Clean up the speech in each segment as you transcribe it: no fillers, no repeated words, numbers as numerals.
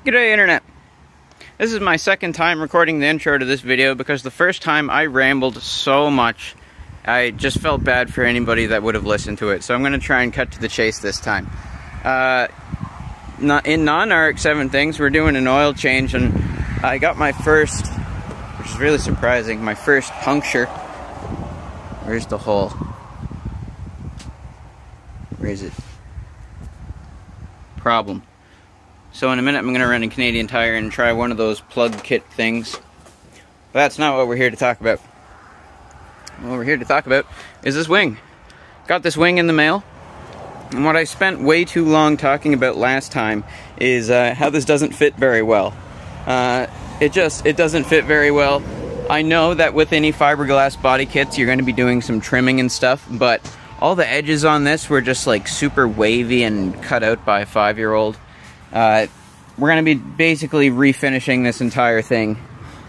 G'day Internet! This is my second time recording the intro to this video because the first time I rambled so much I just felt bad for anybody that would have listened to it. So I'm going to try and cut to the chase this time. In non-RX7 things, we're doing an oil change and I got my first, which is really surprising, my first puncture. Where's the hole? Where is it? Problem. So in a minute I'm going to run a Canadian Tire and try one of those plug kit things. But that's not what we're here to talk about. What we're here to talk about is this wing. Got this wing in the mail. And what I spent way too long talking about last time is how this doesn't fit very well. It doesn't fit very well. I know that with any fiberglass body kits you're going to be doing some trimming and stuff, but all the edges on this were just like super wavy and cut out by a 5-year-old. We're going to be basically refinishing this entire thing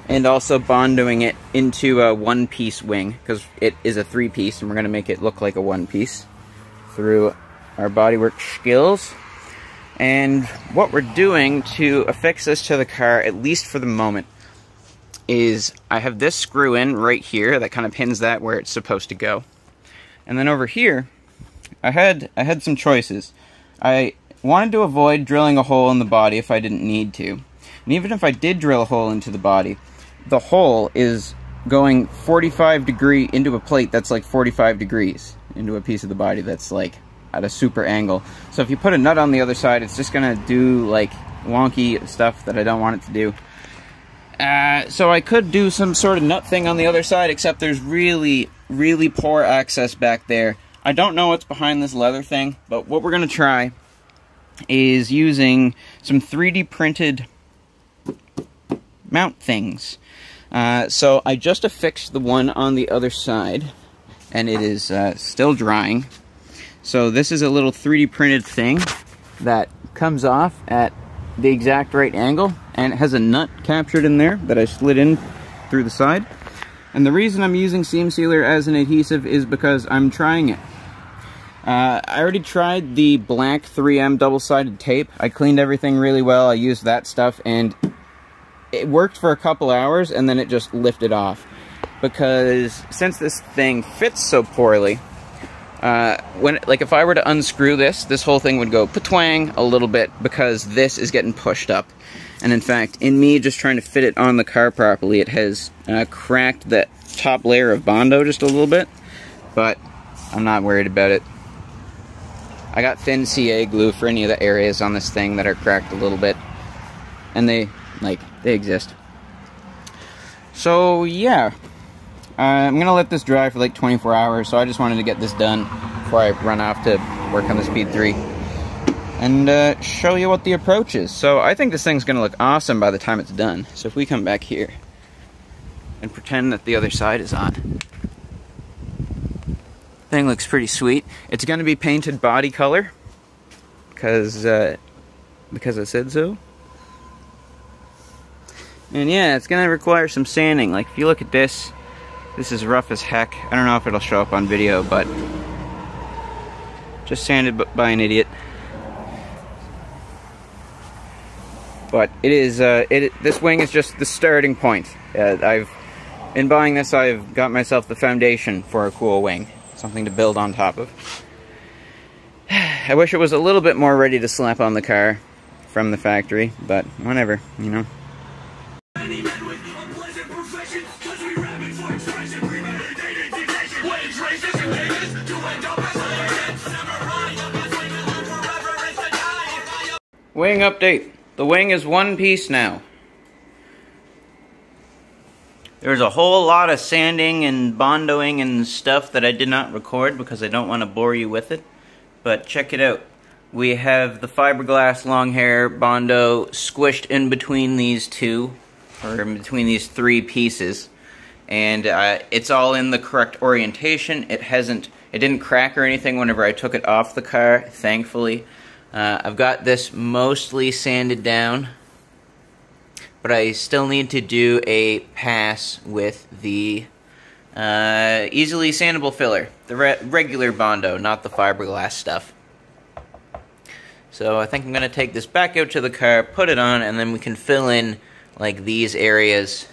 and also bondoing it into a one-piece wing because it is a 3-piece and we're going to make it look like a 1-piece through our bodywork skills. And what we're doing to affix this to the car, at least for the moment, is I have this screw in right here that kind of pins that where it's supposed to go. And then over here, I had some choices. I wanted to avoid drilling a hole in the body if I didn't need to. And even if I did drill a hole into the body, the hole is going 45 degree into a plate that's like 45 degrees into a piece of the body that's like at a super angle. So if you put a nut on the other side, it's just gonna do like wonky stuff that I don't want it to do. So I could do some sort of nut thing on the other side, except there's really, really poor access back there. I don't know what's behind this leather thing, but what we're gonna try is using some 3D printed mount things. So I just affixed the one on the other side, and it is still drying. So this is a little 3D printed thing that comes off at the exact right angle, and it has a nut captured in there that I slid in through the side. And the reason I'm using seam sealer as an adhesive is because I'm trying it. I already tried the black 3M double-sided tape. I cleaned everything really well. I used that stuff, and it worked for a couple hours, and then it just lifted off. Because since this thing fits so poorly, if I were to unscrew this whole thing would go patwang a little bit because this is getting pushed up. And in fact, in me just trying to fit it on the car properly, it has cracked that top layer of Bondo just a little bit. But I'm not worried about it. I got thin CA glue for any of the areas on this thing that are cracked a little bit. And they exist. So yeah, I'm going to let this dry for like 24 hours, so I just wanted to get this done before I run off to work on the Speed 3. And show you what the approach is. So I think this thing's going to look awesome by the time it's done. So if we come back here and pretend that the other side is on. Thing looks pretty sweet. It's going to be painted body color because I said so. And yeah, it's going to require some sanding. Like if you look at this, this is rough as heck. I don't know if it'll show up on video, but just sanded by an idiot. But it is this wing is just the starting point. In buying this, I've got myself the foundation for a cool wing. Something to build on top of. I wish it was a little bit more ready to slap on the car from the factory, but whatever, you know. Wing update. The wing is one piece now. There's a whole lot of sanding and bondoing and stuff that I did not record because I don't want to bore you with it. But check it out. We have the fiberglass long hair Bondo squished in between these two, or in between these 3 pieces. And it's all in the correct orientation. It didn't crack or anything whenever I took it off the car, thankfully. I've got this mostly sanded down, but I still need to do a pass with the easily sandable filler, the regular Bondo, not the fiberglass stuff. So I think I'm going to take this back out to the car, put it on, and then we can fill in like these areas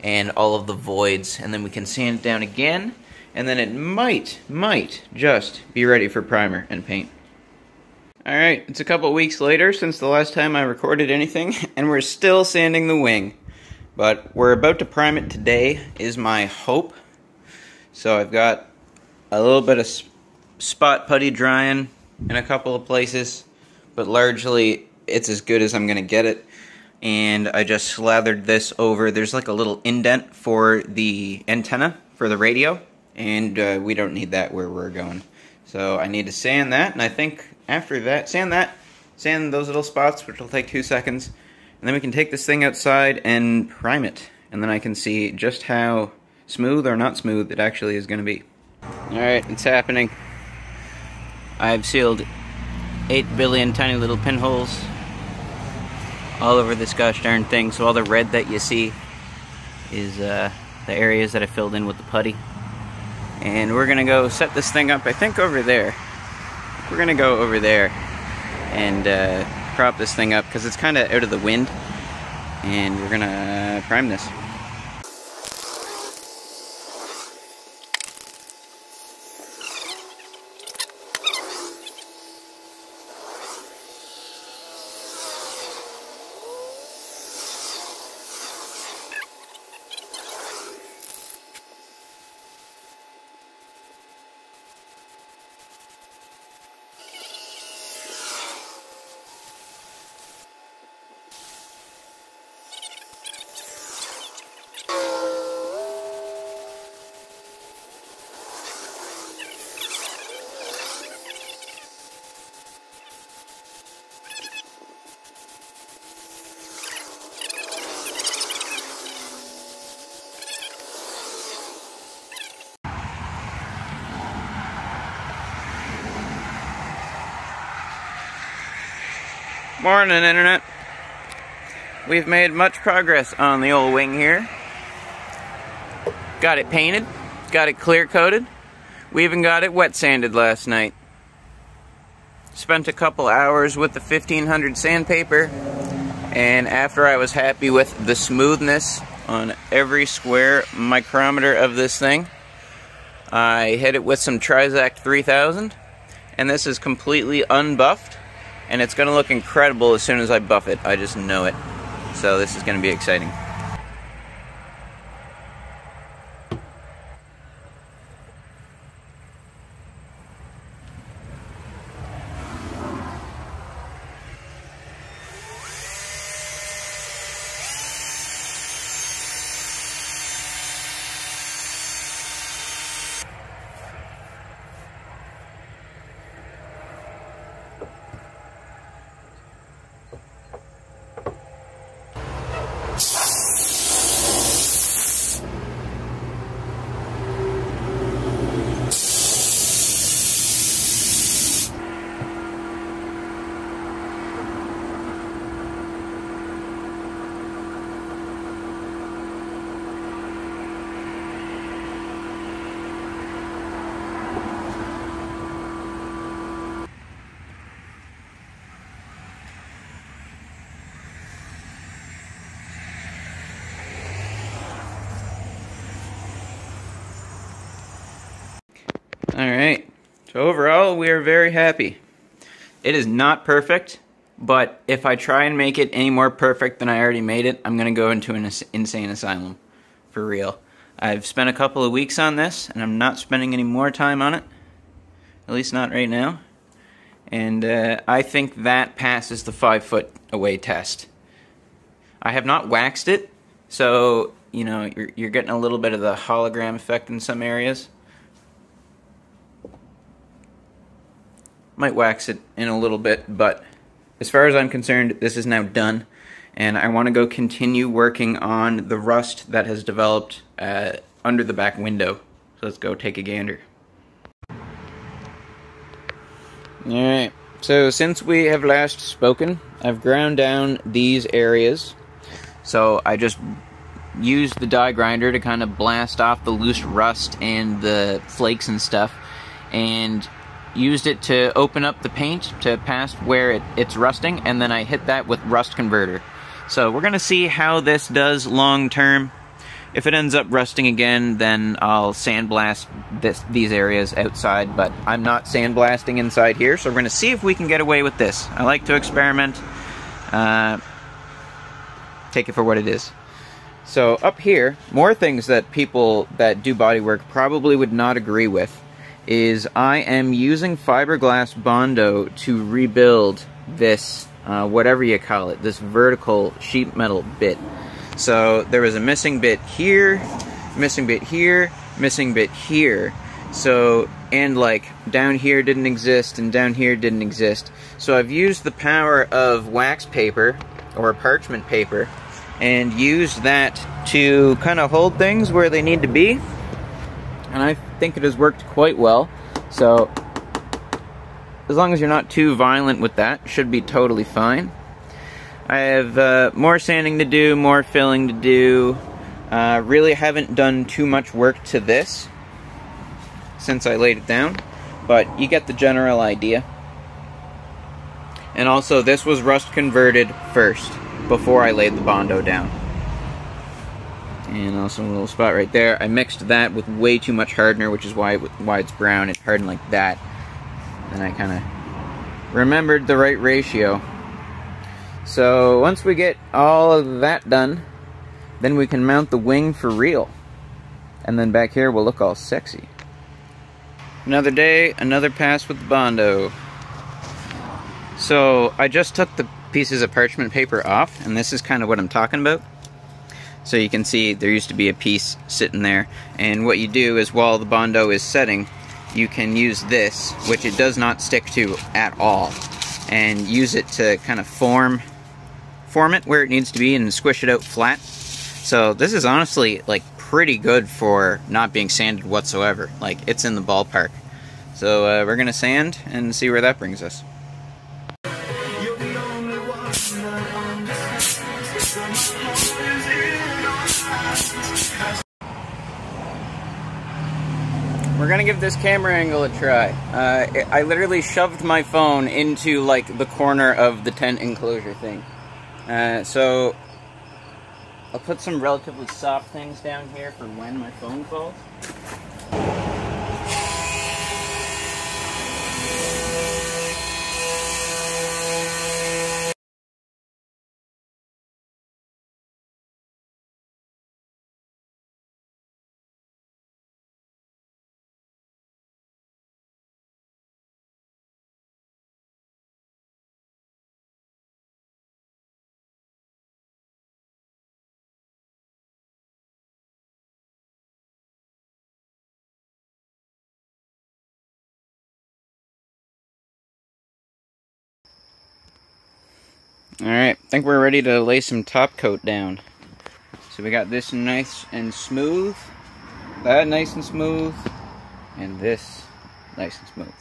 and all of the voids, and then we can sand it down again, and then it might just be ready for primer and paint. Alright, it's a couple weeks later since the last time I recorded anything, and we're still sanding the wing. But we're about to prime it today, is my hope. So I've got a little bit of spot putty drying in a couple of places, but largely it's as good as I'm going to get it. And I just slathered this over. There's like a little indent for the antenna for the radio, and we don't need that where we're going. So I need to sand that, and I think after that, sand those little spots, which will take 2 seconds, and then we can take this thing outside and prime it, and then I can see just how smooth or not smooth it actually is going to be. Alright, it's happening. I've sealed 8 billion tiny little pinholes all over this gosh darn thing, so all the red that you see is the areas that I filled in with the putty. And we're gonna go set this thing up, I think over there. We're gonna go over there and prop this thing up because it's kind of out of the wind, and we're gonna prime this. Morning, Internet. We've made much progress on the old wing here. Got it painted, got it clear coated. We even got it wet sanded last night. Spent a couple hours with the 1500 sandpaper, and after I was happy with the smoothness on every square micrometer of this thing, I hit it with some Trizact 3000, and this is completely unbuffed. And it's going to look incredible as soon as I buff it. I just know it. So this is going to be exciting. Alright, so overall we are very happy. It is not perfect, but if I try and make it any more perfect than I already made it, I'm going to go into an insane asylum. For real. I've spent a couple of weeks on this, and I'm not spending any more time on it. At least not right now. And I think that passes the 5-foot away test. I have not waxed it, so you know you're getting a little bit of the hologram effect in some areas. Might wax it in a little bit, but as far as I'm concerned, this is now done, and I want to go continue working on the rust that has developed under the back window. So let's go take a gander. Alright, so since we have last spoken, I've ground down these areas. So I just used the die grinder to kind of blast off the loose rust and the flakes and stuff, and used it to open up the paint to past where it's rusting, and then I hit that with rust converter. So we're gonna see how this does long term. If it ends up rusting again, then I'll sandblast these areas outside, but I'm not sandblasting inside here, so we're gonna see if we can get away with this. I like to experiment. Take it for what it is. So up here, more things that people that do bodywork probably would not agree with is I am using fiberglass Bondo to rebuild this, whatever you call it, this vertical sheet metal bit. So there was a missing bit here, missing bit here, missing bit here. So, and like down here didn't exist and down here didn't exist. So I've used the power of wax paper or parchment paper and used that to kind of hold things where they need to be. And I think it has worked quite well. So as long as you're not too violent with that, should be totally fine. I have more sanding to do, more filling to do. Really haven't done too much work to this since I laid it down, but you get the general idea. And also, this was rust converted first, before I laid the Bondo down. And also a little spot right there. I mixed that with way too much hardener, which is why it's brown. It hardened like that. And I kind of remembered the right ratio. So once we get all of that done, then we can mount the wing for real. And then back here we'll look all sexy. Another day, another pass with the Bondo. So I just took the pieces of parchment paper off, and this is kind of what I'm talking about. So you can see there used to be a piece sitting there, and what you do is while the Bondo is setting, you can use this, which it does not stick to at all, and use it to kind of form it where it needs to be and squish it out flat. So this is honestly like pretty good for not being sanded whatsoever. Like, it's in the ballpark. So we're gonna sand and see where that brings us. We're gonna give this camera angle a try. I literally shoved my phone into like the corner of the tent enclosure thing. So I'll put some relatively soft things down here for when my phone falls. Alright, I think we're ready to lay some top coat down. So we got this nice and smooth, that nice and smooth, and this nice and smooth.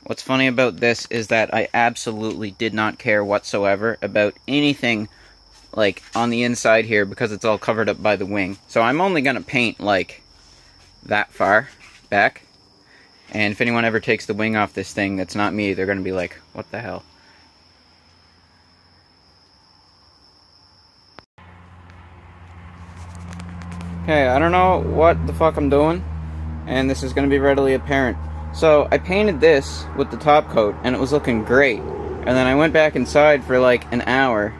What's funny about this is that I absolutely did not care whatsoever about anything like on the inside here because it's all covered up by the wing. So I'm only gonna paint like that far back, and if anyone ever takes the wing off this thing that's not me, they're gonna be like, what the hell? Okay, I don't know what the fuck I'm doing, and this is going to be readily apparent. So, I painted this with the top coat, and it was looking great. And then I went back inside for like an hour,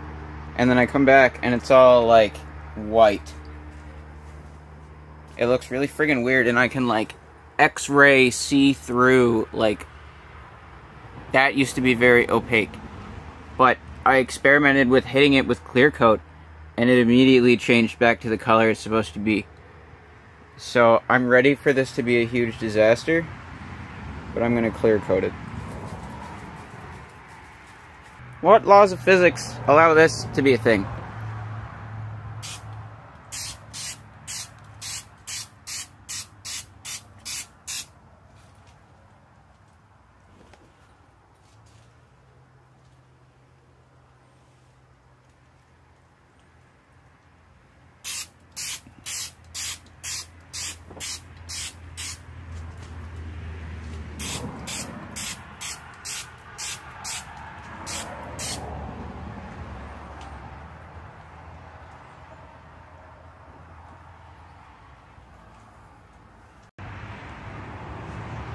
and then I come back, and it's all like white. It looks really friggin' weird, and I can like X-ray see through, like, that used to be very opaque. But I experimented with hitting it with clear coat, and it immediately changed back to the color it's supposed to be. So I'm ready for this to be a huge disaster, but I'm gonna clear coat it. What laws of physics allow this to be a thing?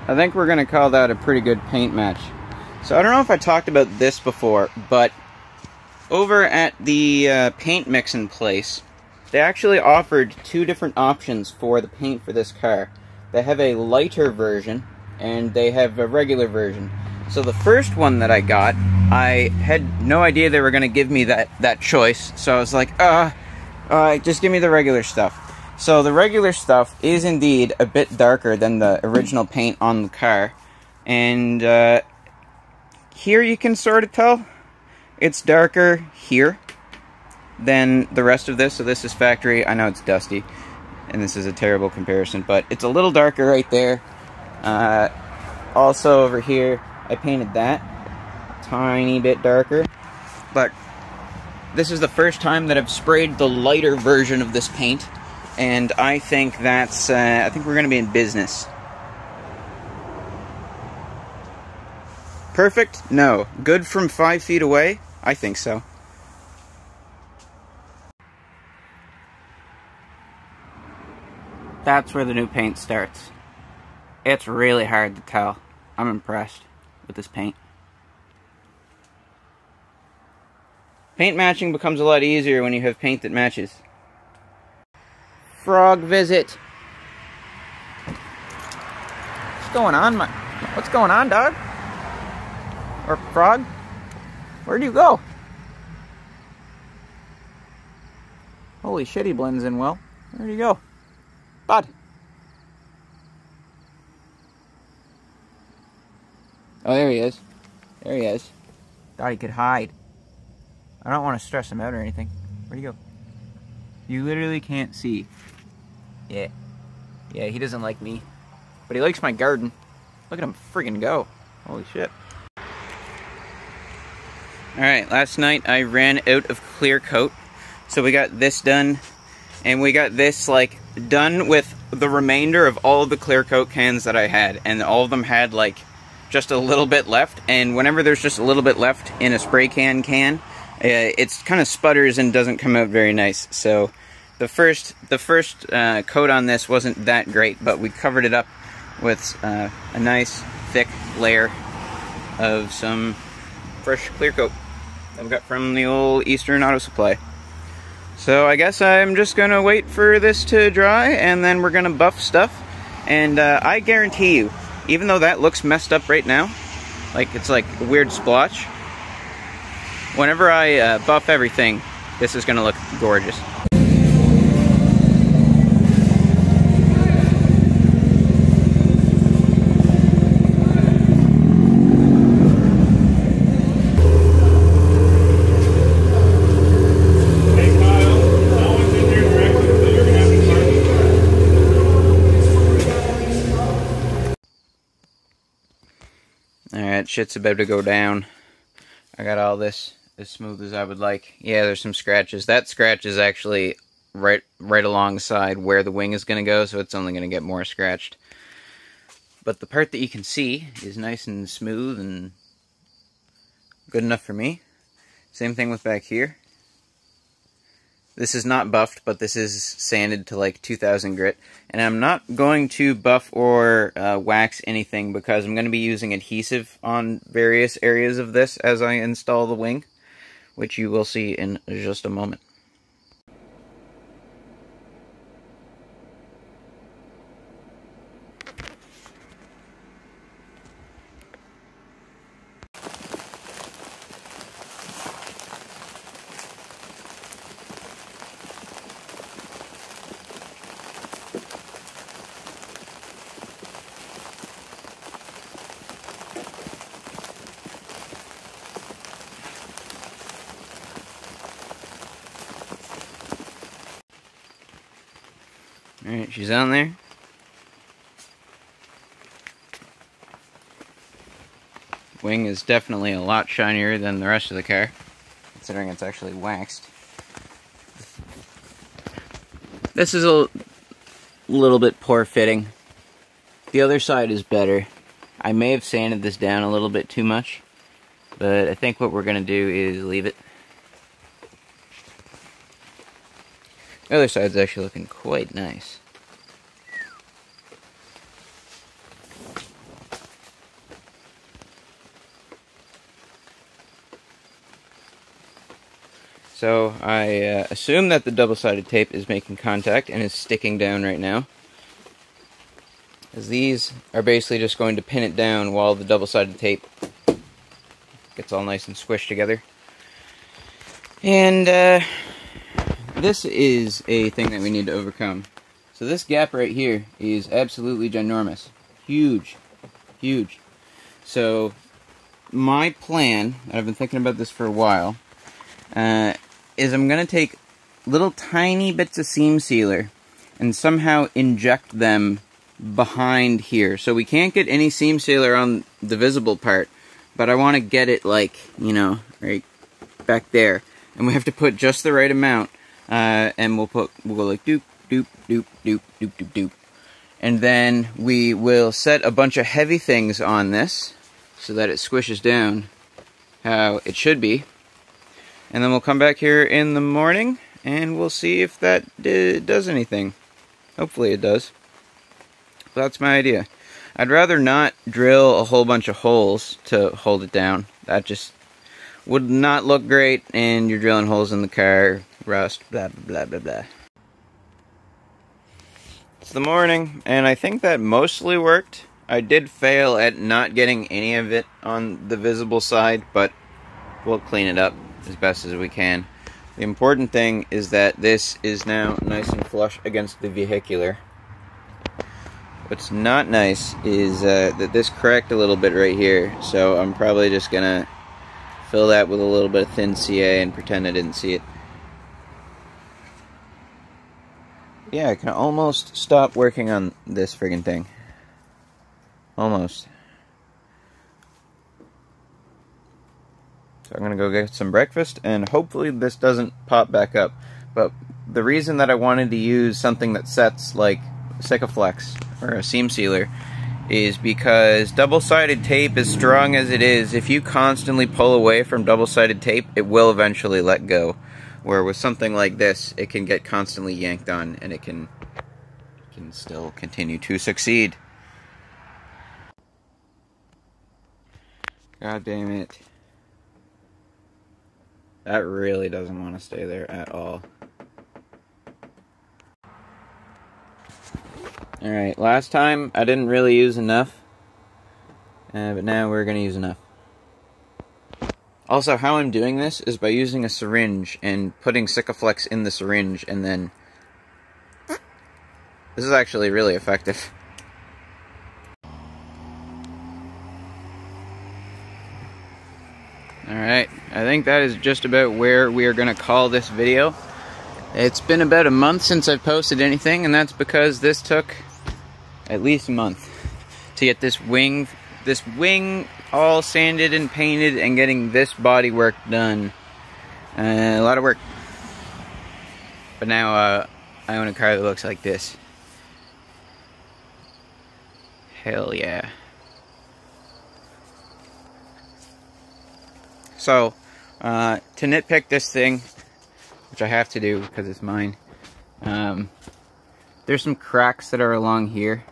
I think we're going to call that a pretty good paint match. So I don't know if I talked about this before, but over at the paint mixing place, they actually offered two different options for the paint for this car. They have a lighter version, and they have a regular version. So the first one that I got, I had no idea they were going to give me that choice. So I was like, just give me the regular stuff. So the regular stuff is indeed a bit darker than the original paint on the car. And here you can sort of tell it's darker here than the rest of this. So this is factory. I know it's dusty, and this is a terrible comparison, but it's a little darker right there. Also over here, I painted that tiny bit darker, but this is the first time that I've sprayed the lighter version of this paint, and I think that's, I think we're going to be in business. Perfect? No. Good from 5 feet away? I think so. That's where the new paint starts. It's really hard to tell. I'm impressed with this paint. Paint matching becomes a lot easier when you have paint that matches. Frog visit. What's going on, what's going on, dog? Or frog? Where'd you go? Holy shit, he blends in well. Where'd you go? Bud. Oh, there he is. There he is. Thought he could hide. I don't want to stress him out or anything. Where'd he go? You literally can't see. Yeah. Yeah, he doesn't like me. But he likes my garden. Look at him friggin' go. Holy shit. Alright, last night I ran out of clear coat. So we got this done. And we got this, like, done with the remainder of all of the clear coat cans that I had. And all of them had, like, just a little bit left. And whenever there's just a little bit left in a spray can, it's kind of sputters and doesn't come out very nice. So the first coat on this wasn't that great, but we covered it up with a nice thick layer of some fresh clear coat that we got from the old Eastern Auto Supply. So I guess I'm just gonna wait for this to dry, and then we're gonna buff stuff. And I guarantee you, even though that looks messed up right now, like it's like a weird splotch, whenever I buff everything, this is gonna look gorgeous. Alright, shit's about to go down. I got all this as smooth as I would like. Yeah, there's some scratches. That scratch is actually right alongside where the wing is going to go, so it's only going to get more scratched. But the part that you can see is nice and smooth and good enough for me. Same thing with back here. This is not buffed, but this is sanded to like 2000 grit. And I'm not going to buff or wax anything because I'm going to be using adhesive on various areas of this as I install the wing, which you will see in just a moment. Alright, she's on there. Wing is definitely a lot shinier than the rest of the car, considering it's actually waxed. This is a little bit poor fitting. The other side is better. I may have sanded this down a little bit too much, but I think what we're going to do is leave it. The other side's actually looking quite nice. So I assume that the double-sided tape is making contact and is sticking down right now, as these are basically just going to pin it down while the double-sided tape gets all nice and squished together. And this is a thing that we need to overcome. So this gap right here is absolutely ginormous. Huge. Huge. So my plan, I've been thinking about this for a while, is I'm going to take little tiny bits of seam sealer and somehow inject them behind here. So we can't get any seam sealer on the visible part, but I want to get it, like, you know, right back there. And we have to put just the right amount, and we'll go like doop, doop, doop, doop, doop, doop, doop. And then we will set a bunch of heavy things on this so that it squishes down how it should be. And then we'll come back here in the morning and we'll see if that does anything. Hopefully it does. But that's my idea. I'd rather not drill a whole bunch of holes to hold it down. That just would not look great, and you're drilling holes in the car, rust, blah, blah, blah, blah. It's the morning, and I think that mostly worked. I did fail at not getting any of it on the visible side, but we'll clean it up as best as we can. The important thing is that this is now nice and flush against the vehicular. What's not nice is that this cracked a little bit right here, so I'm probably just gonna fill that with a little bit of thin CA and pretend I didn't see it. Yeah, I can almost stop working on this friggin' thing. Almost. So I'm gonna go get some breakfast, and hopefully this doesn't pop back up. But the reason that I wanted to use something that sets like Sikaflex or a seam sealer is because double-sided tape, as strong as it is, if you constantly pull away from double-sided tape, it will eventually let go. Where with something like this, it can get constantly yanked on, and it can still continue to succeed. God damn it. That really doesn't want to stay there at all. Alright, last time I didn't really use enough, but now we're going to use enough. Also, how I'm doing this is by using a syringe and putting Sikaflex in the syringe, and then this is actually really effective. Alright, I think that is just about where we are going to call this video. It's been about a month since I've posted anything, and that's because this took at least a month to get this wing all sanded and painted and getting this bodywork done. A lot of work. But now I own a car that looks like this. Hell yeah. So, to nitpick this thing, which I have to do because it's mine, there's some cracks that are along here,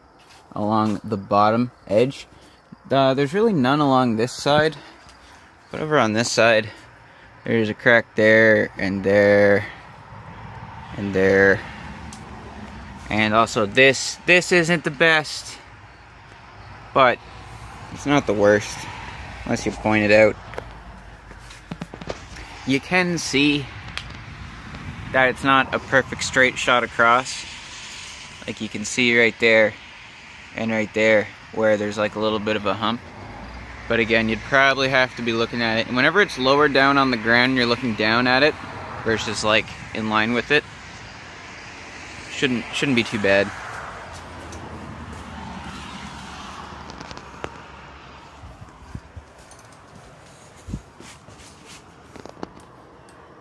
along the bottom edge. There's really none along this side, but over on this side, there's a crack there, and there, and there. And also this isn't the best, but it's not the worst, unless you point it out. You can see that it's not a perfect straight shot across. Like you can see right there and right there where there's like a little bit of a hump. But again, you'd probably have to be looking at it. And whenever it's lower down on the ground, you're looking down at it versus like in line with it. Shouldn't be too bad.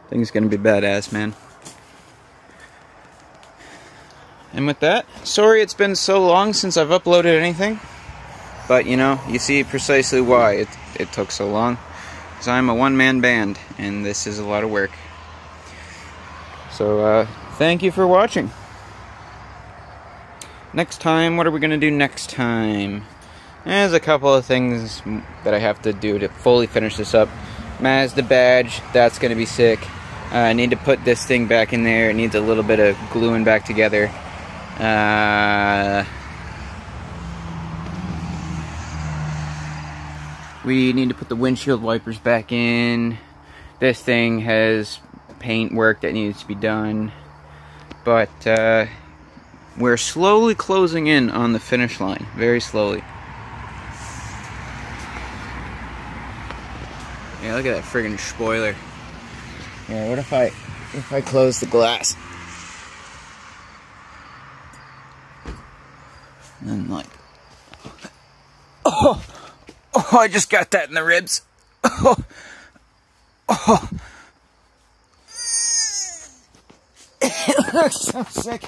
Thing's gonna be badass, man. And with that, sorry it's been so long since I've uploaded anything, but you know, you see precisely why it took so long, because I'm a one-man band and this is a lot of work. So thank you for watching. Next time, what are we gonna do next time? There's a couple of things that I have to do to fully finish this up. Mazda badge, that's gonna be sick. I need to put this thing back in there. It needs a little bit of gluing back together. We need to put the windshield wipers back in. This thing has paint work that needs to be done. But we're slowly closing in on the finish line. Very slowly. Yeah, look at that friggin' spoiler. Yeah, what if I close the glass? And like, oh, I just got that in the ribs. Oh, it looks so sick.